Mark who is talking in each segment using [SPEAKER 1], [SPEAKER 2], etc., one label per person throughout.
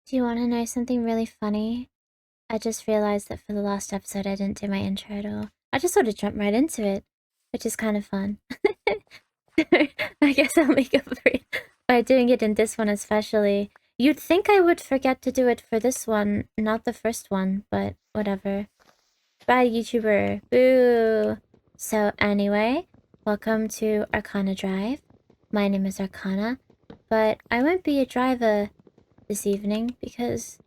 [SPEAKER 1] Do you want to know something really funny? I just realized that for the last episode I didn't do my intro at all. I just sort of jumped right into it, which is kind of fun. I guess I'll make up for it by doing it in this one especially. You'd think I would forget to do it for this one, not the first one, but whatever. Bad YouTuber. Boo! So anyway, welcome to Arcana Drive. My name is Arcana, but I won't be a driver this evening because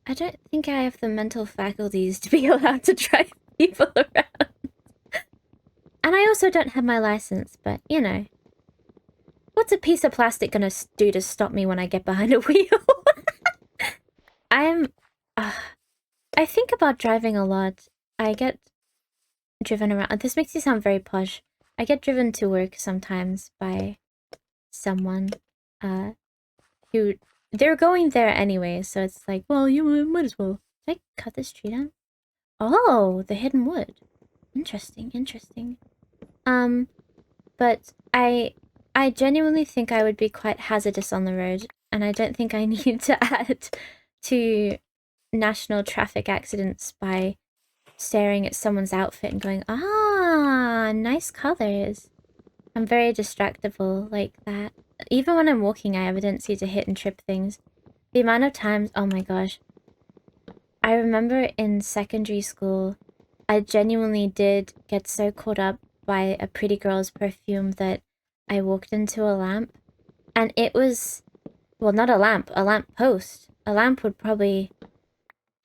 [SPEAKER 1] I don't think I have the mental faculties to be allowed to drive people around. And I also don't have my license, but you know. What's a piece of plastic gonna do to stop me when I get behind a wheel? I think about driving a lot. I get driven around. This makes you sound very posh. I get driven to work sometimes by someone who they're going there anyway, so it's like, well, you might as well. Did I cut this tree down? Oh, the hidden wood. Interesting. But I genuinely think I would be quite hazardous on the road, and I don't think I need to add to national traffic accidents by staring at someone's outfit and going, ah, nice colors. I'm very distractible like that. Even when I'm walking, I have a tendency to hit and trip things. The amount of times, oh my gosh. I remember in secondary school, I genuinely did get so caught up by a pretty girl's perfume that I walked into a lamp. And it was, well, not a lamp post. A lamp would probably,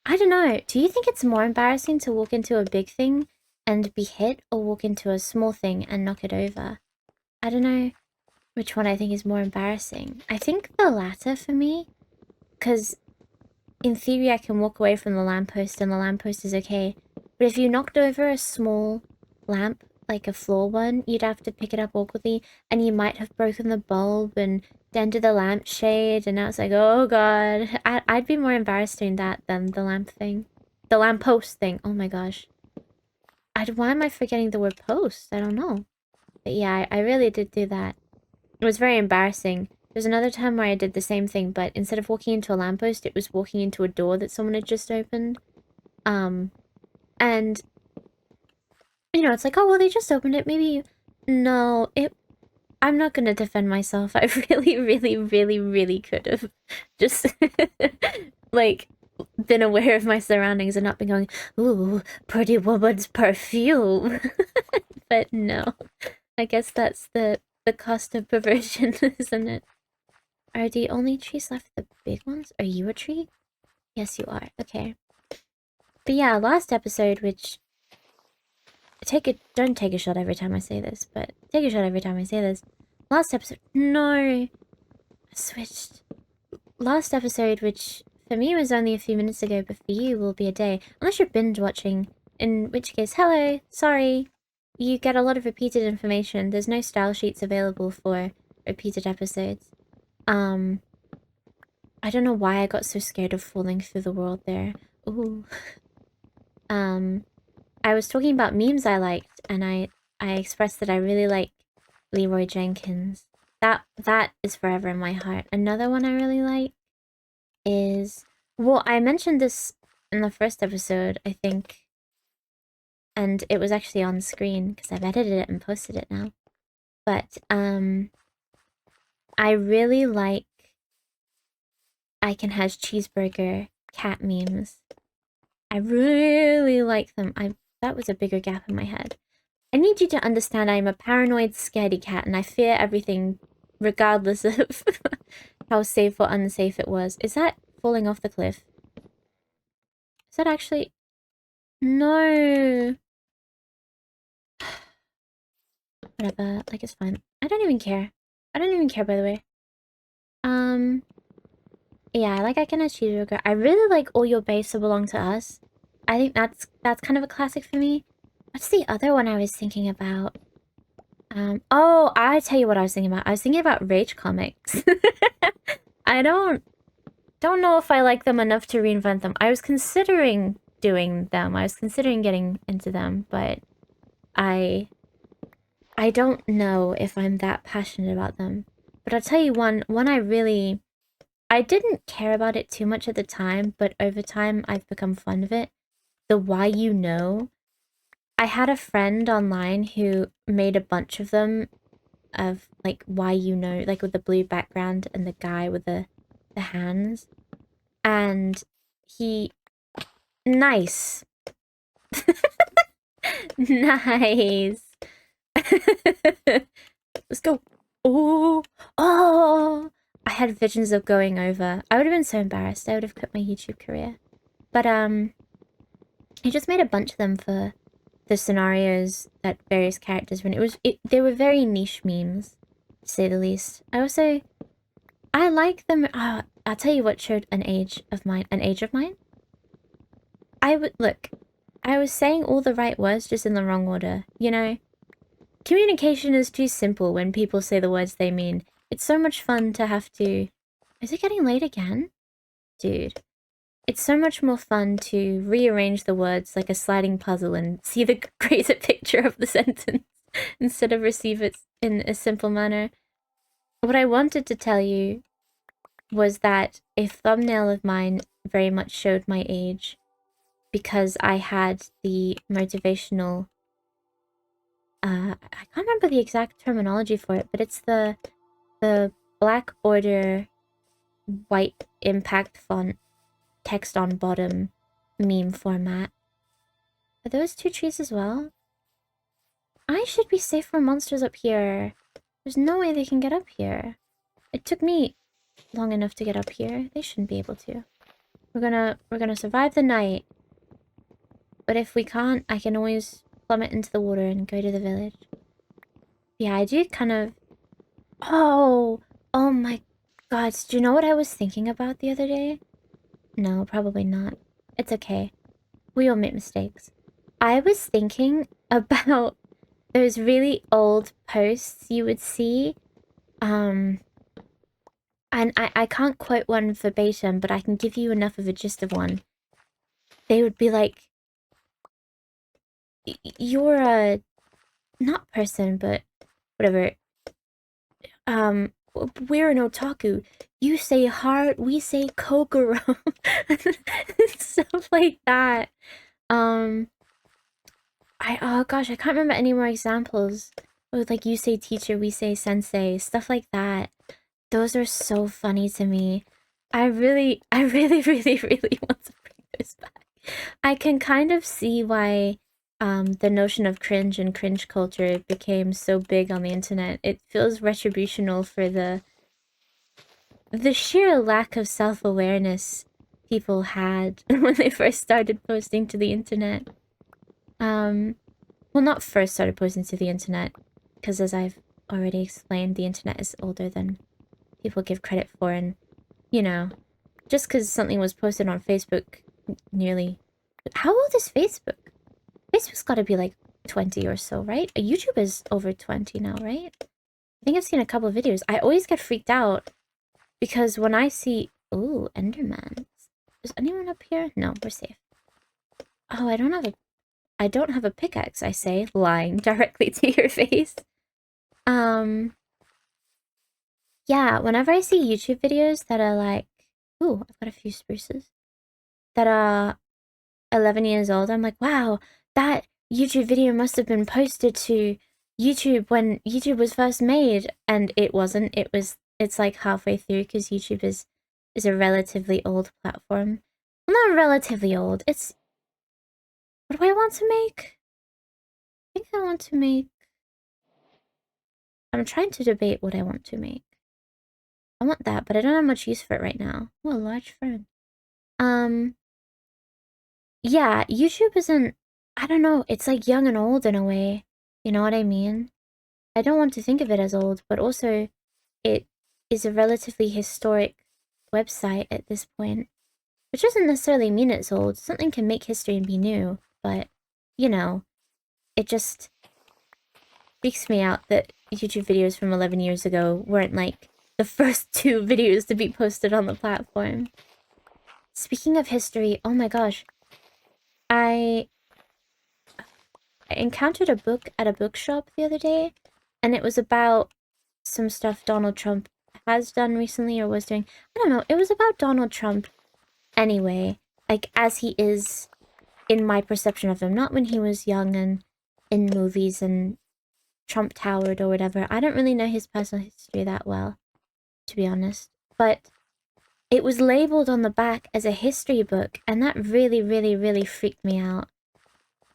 [SPEAKER 1] I don't know. Do you think it's more embarrassing to walk into a big thing and be hit, or walk into a small thing and knock it over? I don't know which one I think is more embarrassing. I think the latter for me, because in theory I can walk away from the lamppost and the lamppost is okay. But if you knocked over a small lamp, like a floor one, you'd have to pick it up awkwardly, and you might have broken the bulb and dented the lampshade, and I was like, oh god. I'd be more embarrassed doing that than the lamp thing. The lamppost thing, oh my gosh. Why am I forgetting the word post? I don't know. But yeah, I really did do that. It was very embarrassing. There's another time where I did the same thing, but instead of walking into a lamppost, it was walking into a door that someone had just opened. And you know, it's like, oh, well, they just opened it. Maybe, no, I'm not gonna defend myself. I really could have just, like, been aware of my surroundings and not been going, ooh, pretty woman's perfume. But no, I guess that's the cost of perversion, isn't it? Are the only trees left the big ones? Are you a tree? Yes, you are. Okay. But yeah, last episode, which don't take a shot every time I say this, but take a shot every time I say this. Last episode, no, I switched. Last episode, which for me was only a few minutes ago, but for you will be a day. Unless you're binge watching, in which case, hello, sorry. You get a lot of repeated information. There's no style sheets available for repeated episodes. I don't know why I got so scared of falling through the world there. Ooh. I was talking about memes I liked, and I expressed that I really like Leroy Jenkins. That is forever in my heart. Another one I really like is, well, I mentioned this in the first episode, I think, and it was actually on screen because I've edited it and posted it now. But I really like I Can Has Cheeseburger cat memes. I really like them. That was a bigger gap in my head. I need you to understand I'm a paranoid scaredy cat, and I fear everything regardless of how safe or unsafe it was. Is that falling off the cliff? Is that actually... No. Whatever, like, it's fine. I don't even care. I don't even care, by the way. Yeah, I like I Can Have Cheeseburger. I really like All Your Base So Belong to Us. I think that's kind of a classic for me. What's the other one I was thinking about? Oh, I tell you what I was thinking about. I was thinking about Rage comics. I don't know if I like them enough to reinvent them. I was considering doing them. I was considering getting into them, but I don't know if I'm that passionate about them. But I'll tell you one I really I didn't care about it too much at the time, but over time I've become fond of it. The why you know. I had a friend online who made a bunch of them of like why you know, like with the blue background and the guy with the hands. And he nice. Nice. Let's go. Oh, oh. I had visions of going over. I would have been so embarrassed. I would have quit my YouTube career. But he just made a bunch of them for the scenarios that various characters were in. They were very niche memes, to say the least. I like them. I'll tell you what showed an age of mine. I was saying all the right words just in the wrong order, you know? Communication is too simple when people say the words they mean. It's so much fun to have to... Is it getting late again? Dude. It's so much more fun to rearrange the words like a sliding puzzle and see the greater picture of the sentence instead of receive it in a simple manner. What I wanted to tell you was that a thumbnail of mine very much showed my age because I had the motivational... I can't remember the exact terminology for it, but it's the black border, white impact font, text on bottom meme format. Are those two trees as well? I should be safe from monsters up here. There's no way they can get up here. It took me long enough to get up here. They shouldn't be able to. We're gonna survive the night. But if we can't, I can always plummet into the water and go to the village. Yeah, I do kind of... Oh my god. Do you know what I was thinking about the other day? No, probably not. It's okay. We all make mistakes. I was thinking about those really old posts you would see. And I can't quote one verbatim, but I can give you enough of a gist of one. They would be like, you're a... not person, but whatever. We're an otaku. You say heart, we say kokoro. Stuff like that. Oh gosh, I can't remember any more examples. With like you say teacher, we say sensei, stuff like that. Those are so funny to me. I really, really, really want to bring those back. I can kind of see why the notion of cringe and cringe culture became so big on the internet. It feels retributional for the sheer lack of self-awareness people had when they first started posting to the internet. Well, not first started posting to the internet, because as I've already explained, the internet is older than people give credit for, and, you know, just because something was posted on Facebook nearly... How old is Facebook? Facebook's gotta be like 20 or so, right? YouTube is over 20 now, right? I think I've seen a couple of videos. I always get freaked out because when I see... Ooh, Enderman. Is anyone up here? No, we're safe. Oh, I don't have a pickaxe, I say, lying directly to your face. Yeah, whenever I see YouTube videos that are like... Ooh, I've got a few spruces. That are 11 years old, I'm like, wow, that YouTube video must have been posted to YouTube when YouTube was first made. And it wasn't. It's like halfway through, because YouTube is a relatively old platform. Well, not relatively old. It's... What do I want to make? I think I want to make... I'm trying to debate what I want to make. I want that, but I don't have much use for it right now. Oh, a large fern. Yeah, YouTube isn't... I don't know, it's like young and old in a way. You know what I mean? I don't want to think of it as old, but also it is a relatively historic website at this point. Which doesn't necessarily mean it's old. Something can make history and be new, but, you know, it just freaks me out that YouTube videos from 11 years ago weren't like the first 2 videos to be posted on the platform. Speaking of history, oh my gosh. I encountered a book at a bookshop the other day, and it was about some stuff Donald Trump has done recently or was doing. I don't know. It was about Donald Trump anyway. Like, as he is in my perception of him. Not when he was young and in movies and Trump towered or whatever. I don't really know his personal history that well, to be honest. But it was labeled on the back as a history book, and that really, really, really freaked me out.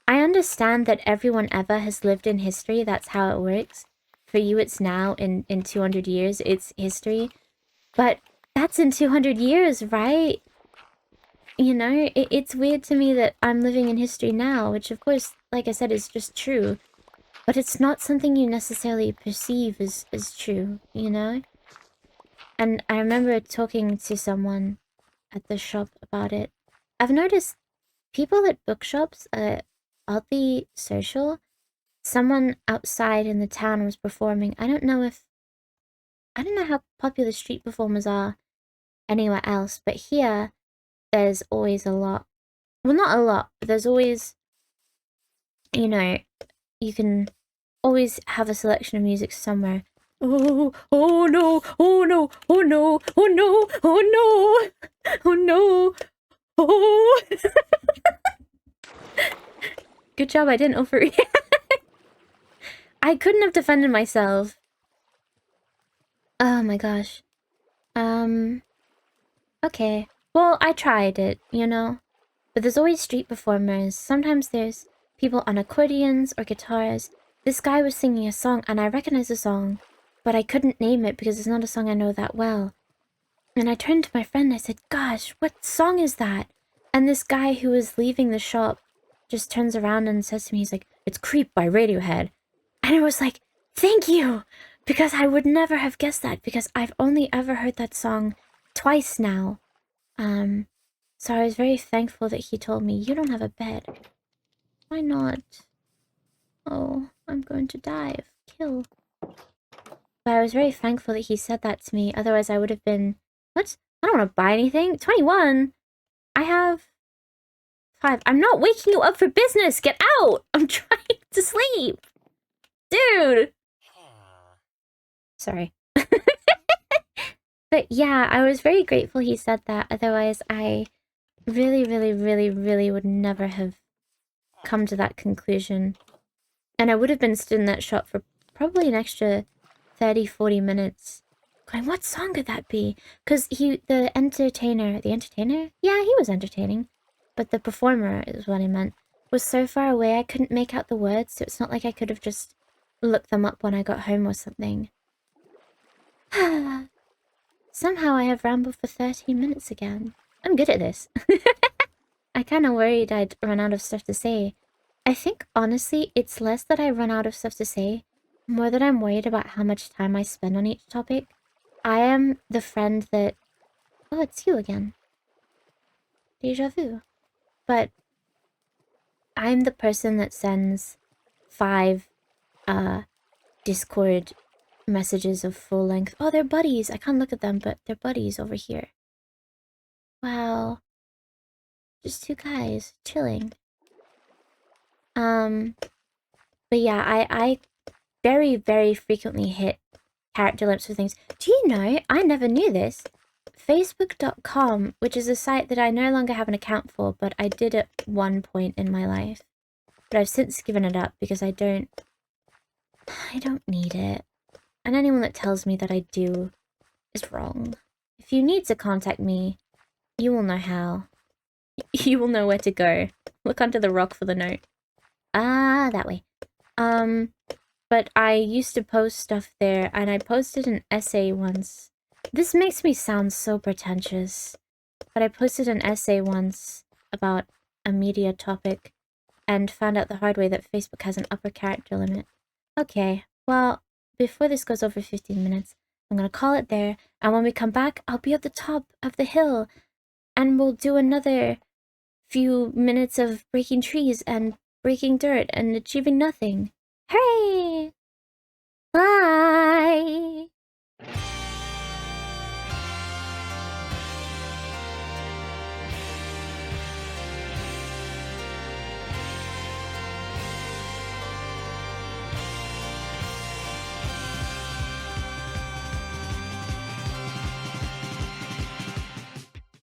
[SPEAKER 1] I understand that everyone ever has lived in history. That's how it works. For you, it's now. In 200 years, it's history. But that's in 200 years, right? You know, it's weird to me that I'm living in history now, which of course, like I said, is just true. But it's not something you necessarily perceive as true, you know? And I remember talking to someone at the shop about it. I've noticed people at bookshops are oddly social. Someone outside in the town was performing. I don't know how popular street performers are anywhere else, but here there's always a lot. Well, not a lot, but there's always, you know, you can always have a selection of music somewhere. Oh, oh no, oh no, oh no, oh no, oh no, oh no, oh. Good job, I didn't overreact. I couldn't have defended myself. Oh my gosh. Okay. Well, I tried it, you know? But there's always street performers. Sometimes there's people on accordions or guitars. This guy was singing a song, and I recognized the song, but I couldn't name it because it's not a song I know that well. And I turned to my friend and I said, gosh, what song is that? And this guy who was leaving the shop just turns around and says to me, he's like, it's Creep by Radiohead. And it was like, thank you! Because I would never have guessed that, because I've only ever heard that song twice now. So I was very thankful that he told me, you don't have a bed. Why not? Oh, I'm going to die of kill. But I was very thankful that he said that to me, otherwise I would have been... What? I don't want to buy anything. 21? I have... 5. I'm not waking you up for business! Get out! I'm trying to sleep! Dude! Sorry. But yeah, I was very grateful he said that, otherwise I really, really, really, really would never have come to that conclusion. And I would have been stood in that shop for probably an extra 30-40 minutes going, what song could that be? Because the entertainer? Yeah, he was entertaining. But the performer is what I meant. Was so far away I couldn't make out the words, so it's not like I could have just looked them up when I got home or something. Somehow I have rambled for 13 minutes again. I'm good at this. I kind of worried I'd run out of stuff to say. I think, honestly, it's less that I run out of stuff to say, more that I'm worried about how much time I spend on each topic. I am the friend that... Oh, it's you again. Deja vu. But I'm the person that sends 5 Discord messages of full length. Oh, they're buddies. I can't look at them, but they're buddies over here. Wow. Just 2 guys chilling. But yeah, I very, very frequently hit character limits for things. Do you know, I never knew this. Facebook.com, which is a site that I no longer have an account for, but I did at one point in my life. But I've since given it up because I don't need it. And anyone that tells me that I do is wrong. If you need to contact me, you will know how. You will know where to go. Look under the rock for the note. Ah, that way. But I used to post stuff there, and I posted an essay once. This makes me sound so pretentious, but I posted an essay once about a media topic, and found out the hard way that Facebook has an upper character limit. Okay, well, before this goes over 15 minutes, I'm gonna call it there, and when we come back, I'll be at the top of the hill, and we'll do another few minutes of breaking trees and breaking dirt and achieving nothing. Hooray! Bye!